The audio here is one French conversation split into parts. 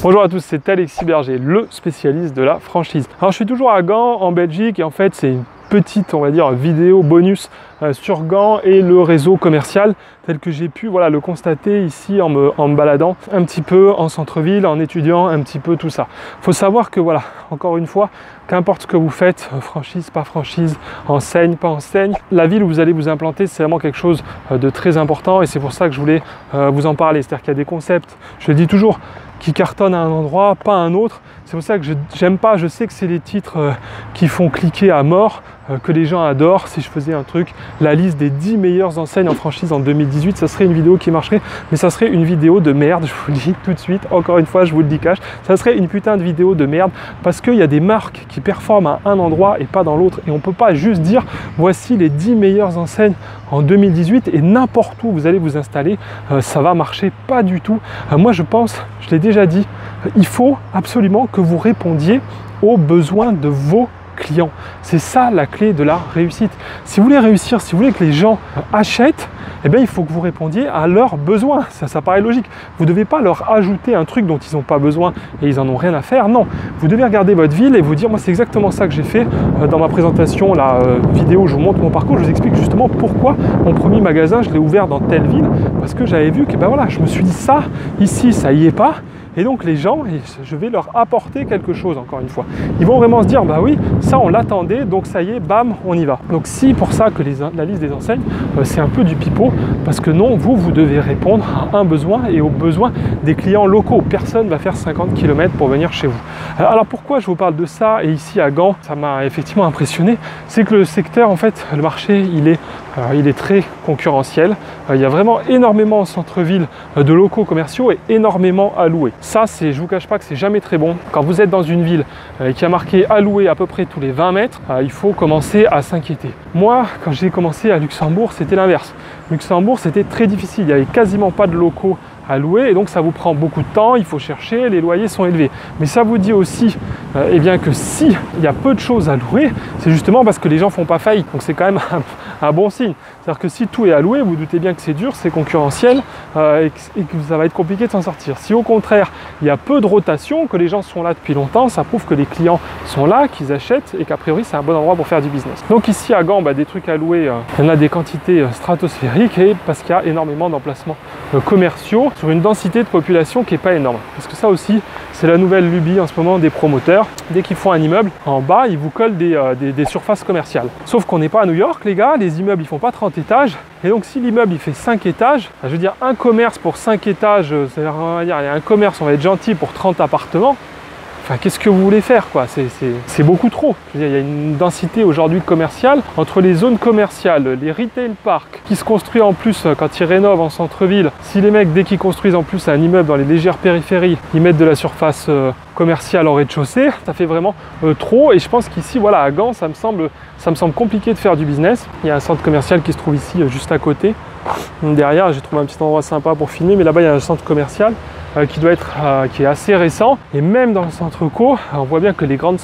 Bonjour à tous, c'est Alexis Berger, le spécialiste de la franchise. Alors je suis toujours à Gand, en Belgique, et en fait c'est une petite, on va dire, vidéo bonus sur Gand et le réseau commercial tel que j'ai pu le constater ici en me baladant un petit peu en centre-ville, en étudiant un petit peu tout ça. Il faut savoir que encore une fois, qu'importe ce que vous faites, franchise, pas franchise, enseigne, pas enseigne, la ville où vous allez vous implanter, c'est vraiment quelque chose de très important et c'est pour ça que je voulais vous en parler. C'est-à-dire qu'il y a des concepts, je le dis toujours, qui cartonnent à un endroit, pas à un autre. C'est pour ça que j'aime pas, je sais que c'est les titres qui font cliquer à mort, que les gens adorent. Si je faisais un truc, la liste des 10 meilleures enseignes en franchise en 2018, ça serait une vidéo qui marcherait, mais ça serait une vidéo de merde, je vous le dis tout de suite, encore une fois, je vous le dis cash, ça serait une putain de vidéo de merde, parce qu'il y a des marques qui performent à un endroit et pas dans l'autre, et on peut pas juste dire, voici les 10 meilleures enseignes en 2018, et n'importe où vous allez vous installer, ça va marcher, pas du tout. Moi je pense, je l'ai déjà dit, il faut absolument que vous répondiez aux besoins de vos clients. C'est ça la clé de la réussite. Si vous voulez réussir, si vous voulez que les gens achètent, eh bien, il faut que vous répondiez à leurs besoins. Ça paraît logique. Vous ne devez pas leur ajouter un truc dont ils n'ont pas besoin et ils n'en ont rien à faire. Non, vous devez regarder votre ville et vous dire, moi c'est exactement ça que j'ai fait dans ma présentation, la vidéo où je vous montre mon parcours. Je vous explique justement pourquoi mon premier magasin, je l'ai ouvert dans telle ville. Parce que j'avais vu que je me suis dit ça, ici, ça y est pas. Et donc les gens, je vais leur apporter quelque chose, encore une fois. Ils vont vraiment se dire, bah oui, ça on l'attendait, donc ça y est, bam, on y va. Donc si pour ça que la liste des enseignes, c'est un peu du pipeau, parce que non, vous devez répondre à un besoin et aux besoins des clients locaux. Personne ne va faire 50 km pour venir chez vous. Alors pourquoi je vous parle de ça, et ici à Gand, ça m'a effectivement impressionné, c'est que le secteur, en fait, le marché, il est très concurrentiel. Il y a vraiment énormément en centre-ville de locaux commerciaux et énormément à louer. Ça, je vous cache pas que c'est jamais très bon. Quand vous êtes dans une ville qui a marqué à louer à peu près tous les 20 mètres, il faut commencer à s'inquiéter. Moi, quand j'ai commencé à Luxembourg, c'était l'inverse. Luxembourg, c'était très difficile. Il n'y avait quasiment pas de locaux à louer et donc ça vous prend beaucoup de temps, il faut chercher, les loyers sont élevés. Mais ça vous dit aussi que si il y a peu de choses à louer, c'est justement parce que les gens font pas faillite. Donc c'est quand même un bon signe. C'est-à-dire que si tout est à louer, vous doutez bien que c'est dur, c'est concurrentiel et que ça va être compliqué de s'en sortir. Si au contraire, il y a peu de rotation, que les gens sont là depuis longtemps, ça prouve que les clients sont là, qu'ils achètent et qu'a priori c'est un bon endroit pour faire du business. Donc ici à Gand, des trucs à louer, il y en a des quantités stratosphériques et parce qu'il y a énormément d'emplacements commerciaux sur une densité de population qui n'est pas énorme. Parce que ça aussi, c'est la nouvelle lubie en ce moment des promoteurs. Dès qu'ils font un immeuble, en bas, ils vous collent des surfaces commerciales. Sauf qu'on n'est pas à New York, les gars, les immeubles, ils font pas 30 étages. Et donc, si l'immeuble, il fait 5 étages, je veux dire, un commerce pour 5 étages, c'est-à-dire, on va dire, il y a un commerce, on va être gentil, pour 30 appartements. Enfin, qu'est-ce que vous voulez faire, quoi? C'est beaucoup trop. Je veux dire, il y a une densité aujourd'hui commerciale entre les zones commerciales, les retail parks qui se construisent en plus quand ils rénovent en centre-ville. Si les mecs, dès qu'ils construisent en plus un immeuble dans les légères périphéries, ils mettent de la surface commerciale en rez-de-chaussée, ça fait vraiment trop. Et je pense qu'ici, à Gand, ça me semble compliqué de faire du business. Il y a un centre commercial qui se trouve ici, juste à côté. Derrière, j'ai trouvé un petit endroit sympa pour filmer, mais là-bas, il y a un centre commercial qui est assez récent, et même dans le centre co, on voit bien que les grandes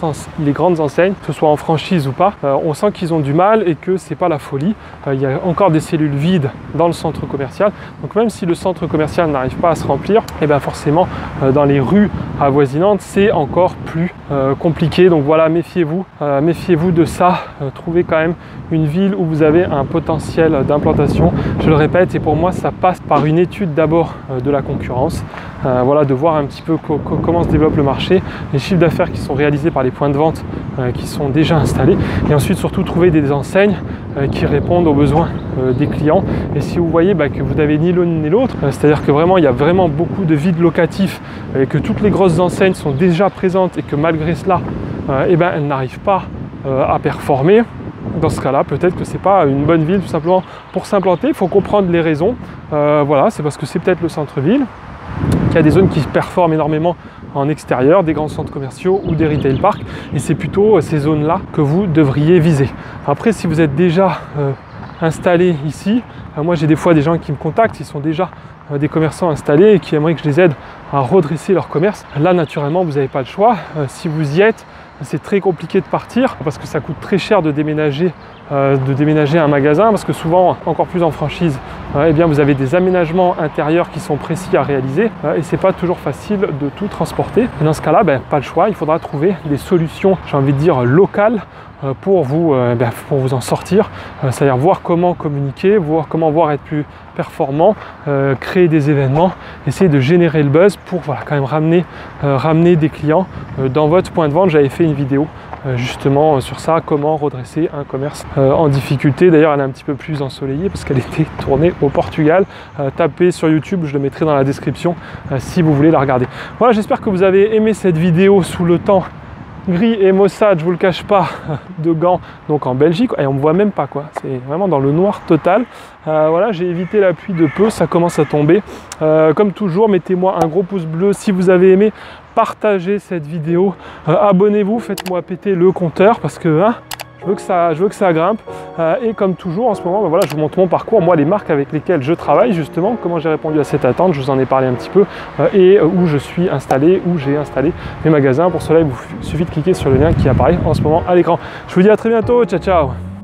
enseignes, que ce soit en franchise ou pas, on sent qu'ils ont du mal et que c'est pas la folie. Il y a encore des cellules vides dans le centre commercial, donc même si le centre commercial n'arrive pas à se remplir, et bien forcément dans les rues avoisinantes c'est encore plus compliqué. Donc voilà, méfiez-vous de ça. Trouvez quand même une ville où vous avez un potentiel d'implantation. Je le répète, et pour moi ça passe par une étude d'abord de la concurrence. De voir un petit peu comment se développe le marché, les chiffres d'affaires qui sont réalisés par les points de vente qui sont déjà installés, et ensuite surtout trouver des enseignes qui répondent aux besoins des clients. Et si vous voyez que vous n'avez ni l'un ni l'autre, c'est-à-dire que vraiment il y a vraiment beaucoup de vides locatifs et que toutes les grosses enseignes sont déjà présentes et que malgré cela elles n'arrivent pas à performer, dans ce cas-là, peut-être que c'est pas une bonne ville tout simplement pour s'implanter. Il faut comprendre les raisons. C'est parce que c'est peut-être le centre-ville, qu'il y a des zones qui performent énormément en extérieur, des grands centres commerciaux ou des retail parks, et c'est plutôt ces zones-là que vous devriez viser. Après, si vous êtes déjà installé ici, moi j'ai des fois des gens qui me contactent, ils sont déjà des commerçants installés et qui aimeraient que je les aide à redresser leur commerce. Là, naturellement, vous n'avez pas le choix. Si vous y êtes, c'est très compliqué de partir parce que ça coûte très cher de déménager un magasin, parce que souvent, encore plus en franchise, eh bien vous avez des aménagements intérieurs qui sont précis à réaliser et c'est pas toujours facile de tout transporter. Et dans ce cas-là, pas le choix, il faudra trouver des solutions, j'ai envie de dire locales, pour vous en sortir, c'est-à-dire voir comment communiquer, voir comment être plus performant, créer des événements, essayer de générer le buzz pour quand même ramener des clients dans votre point de vente. J'avais fait une vidéo justement sur ça, comment redresser un commerce en difficulté. D'ailleurs, elle est un petit peu plus ensoleillée parce qu'elle était tournée au Portugal. Tapez sur YouTube, je le mettrai dans la description si vous voulez la regarder. Voilà, j'espère que vous avez aimé cette vidéo sous le temps gris et maussade, je vous le cache pas, de Gand, donc en Belgique, et on me voit même pas quoi, c'est vraiment dans le noir total. Voilà, j'ai évité la pluie de peu, ça commence à tomber. Comme toujours, mettez-moi un gros pouce bleu si vous avez aimé, partagez cette vidéo, abonnez-vous, faites-moi péter le compteur parce que je veux que ça grimpe. Et comme toujours en ce moment, voilà, je vous montre mon parcours, moi les marques avec lesquelles je travaille justement, comment j'ai répondu à cette attente, je vous en ai parlé un petit peu, et où je suis installé, où j'ai installé mes magasins. Pour cela, il vous suffit de cliquer sur le lien qui apparaît en ce moment à l'écran. Je vous dis à très bientôt, ciao ciao.